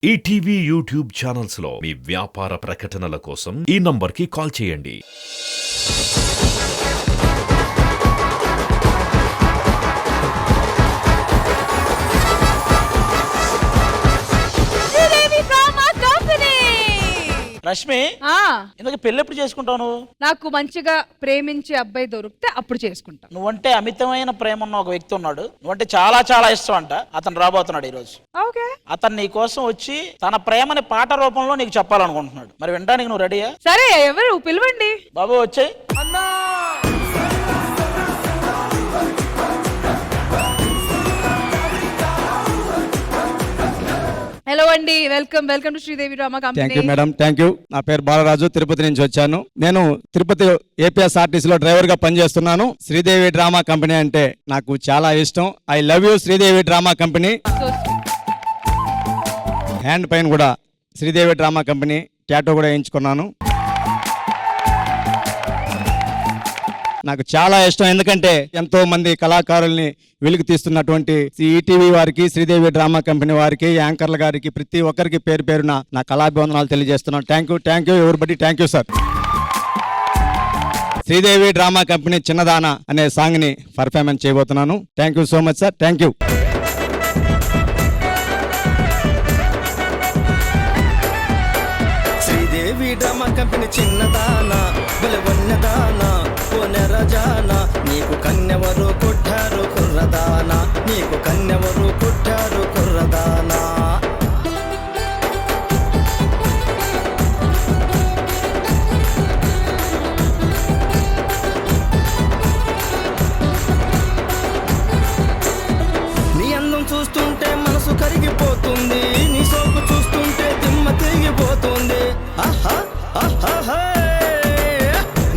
ETV YouTube channels లో మీ వ్యాపార ప్రకటనల కోసం ఈ నంబర్కి కాల్ చేయండి. రష్మి, ఇందుకు పెళ్లి ఎప్పుడు చేసుకుంటావు నువ్వు? నాకు మంచిగా ప్రేమించే అబ్బాయి దొరికితే అప్పుడు చేసుకుంటా. నువ్వంటే అమితమైన ప్రేమ ఉన్న ఒక వ్యక్తి ఉన్నాడు, నువ్వంటే చాలా చాలా ఇష్టం అంట. అతను రాబోతున్నాడు ఈ రోజు. ఓకే, అతను నీ కోసం వచ్చి తన ప్రేమని పాట రూపంలో నీకు చెప్పాలనుకుంటున్నాడు. మరి వినడానికి నువ్వు రెడీయా? సరే, ఎవరు పిలవండి. బాబు వచ్చాయి. హలో అండి, welcome to Sridevi drama company. Thank you madam, thank you. నా పేరు బాలరాజు, తిరుపతి నుంచి వచ్చాను. నేను తిరుపతి ఏపీఎస్ఆర్టీసీలో డ్రైవర్ గా పనిచేస్తున్నాను. శ్రీదేవి డ్రామా కంపెనీ అంటే నాకు చాలా ఇష్టం. I love you Sridevi drama company. Hand పైన కూడా శ్రీదేవి డ్రామా కంపెనీ టాటూ కూడా వేయించుకున్నాను. నాకు చాలా ఇష్టం, ఎందుకంటే ఎంతో మంది కళాకారుల్ని వెలుగు తీస్తున్నటువంటి ఈటీవీ వారికి, శ్రీదేవి డ్రామా కంపెనీ వారికి, యాంకర్ల గారికి, ప్రతి ఒక్కరికి పేరు పేరున నా కళాభివందనాలు తెలియజేస్తున్నాను. Thank you everybody. Thank you sir. Sridevi drama company Chinnadana అనే సాంగ్ ని పర్ఫార్మెన్స్ చేయబోతున్నాను. Thank you so much sir. Thank you. Sridevi drama company చిన్నదానా, బలవన్నదానా, ఓ నెరజానా, నీకు కన్నెవరు కొట్టారు కుర్రదానా, నీకు కన్నెవరు కొట్టారు కుర్రదానా. నీ అందం చూస్తుంటే మనసు కరిగిపోతుంది, నీ సోకు చూస్తుంటే దిమ్మ తిరిగిపోతుంది. ఆహా ఆహా,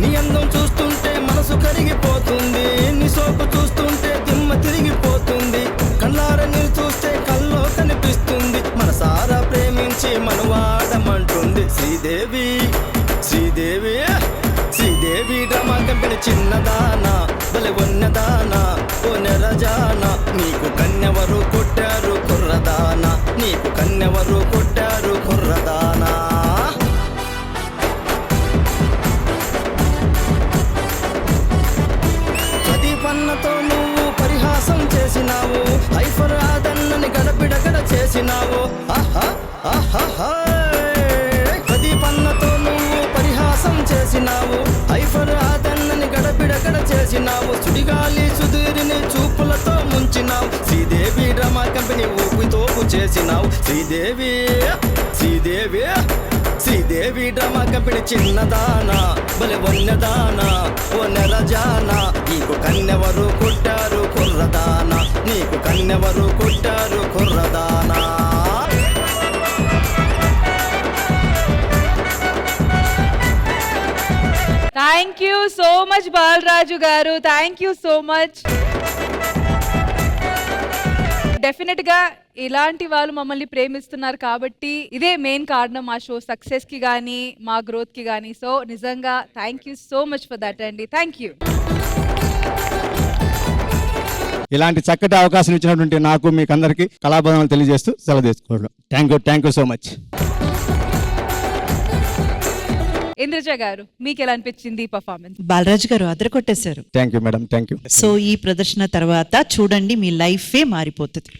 నీ అందం చూస్తుంటే మనసు కరిగిపోతుంది, నీ సోకు చూస్తుంటే దిమ్మ తిరిగిపోతుంది. కళ్ళార నీరు చూస్తే కల్లో కనిపిస్తుంది, మనసారా ప్రేమించి మనవాడమంటుంది. శ్రీదేవి శ్రీదేవి శ్రీదేవి డ్రామా కంపెనీ చిన్నదానా, బలి ఉన్నదానా, ఓ నెరజానా, నీకు కన్నెవరు కొట్టారు కుర్రదానా, నీకు కన్నెవరు కొట్టారు కుర్రదానా. ప్రతిపన్నతో నువ్వు పరిహాసం చేసినావు, హైఫర్ ఆదన్నని గడబిడగడ చేసినావు. ఆహా ఆహా, ప్రతిపన్నతో నువ్వు పరిహాసం చేసినావు, హైఫర్ ఆదన్నని గడబిడగడ చేసినావు. సుడిగాలి సుధీరిని చూపులతో ముంచినావు, శ్రీదేవి డ్రామా కంపెనీ ఊపితోపు చేసినావు. శ్రీదేవి శ్రీదేవి శ్రీదేవి డ్రామా కంపెనీ చిన్నదానా, బలి వన్నదానా, ఓ నెలజానా, నీకు కన్నెవరు కొట్టారు కుర్రదానా, నీకు కన్నెవరు కొట్టారు కుర్రదానా. Thank you so much Balaraju garu, thank you so much. Definite గా ఇలాంటి వాళ్ళు మమ్మల్ని ప్రేమిస్తున్నారు కాబట్టి ఇదే మెయిన్ కారణం మా షో సక్సెస్ కి గానీ మా గ్రోత్ కి గానీ. సో నిజంగా thank you so much for that అండి. Thank you. ఇలాంటి చక్కటి అవకాశం ఇచ్చినటువంటి నాకు మీకు అందరికీ కళాభివందనాలు తెలియజేస్తూ సెలవు తీసుకోవడం. Thank you so much. Indraja garu, మీకు ఎలా అనిపించింది ఈ పర్ఫార్మెన్స్? బాలరాజు గారు అదరగొట్టేశారు. Thank you madam, thank you. So ఈ ప్రదర్శన తర్వాత చూడండి, మీ లైఫే మారిపోతుంది.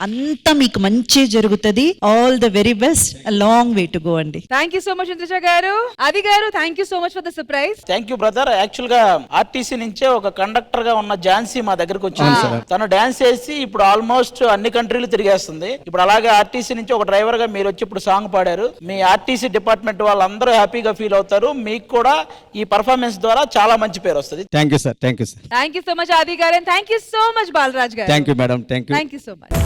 అంతా మీకు మంచి జరుగుతుంది. All the very best. Long way to go అండి. Thank you so much Indraja garu. Aadi garu, thank you so much for the surprise. Thank you brother. Actual గా ఆర్టీసీ నుంచే ఒక కండక్టర్ గా ఉన్న ఝాన్సీ మా దగ్గరకు వచ్చింది. తను డాన్స్ చేసి ఇప్పుడు ఆల్మోస్ట్ అన్ని కంట్రీలు తిరిగేస్తుంది. ఇప్పుడు అలాగే ఆర్టీసీ నుంచి ఒక డ్రైవర్ గా మీరు వచ్చి ఇప్పుడు సాంగ్ పాడారు. మీ ఆర్టీసీ డిపార్ట్మెంట్ వాళ్ళందరూ హ్యాపీగా ఫీల్ అవుతారు. మీకు కూడా ఈ పర్ఫార్మెన్స్ ద్వారా చాలా మంచి పేరు వస్తుంది. Thank you sir. Thank you so much Aadi garu. Thank you so much Balaraj garu. Thank you madam, thank you so much.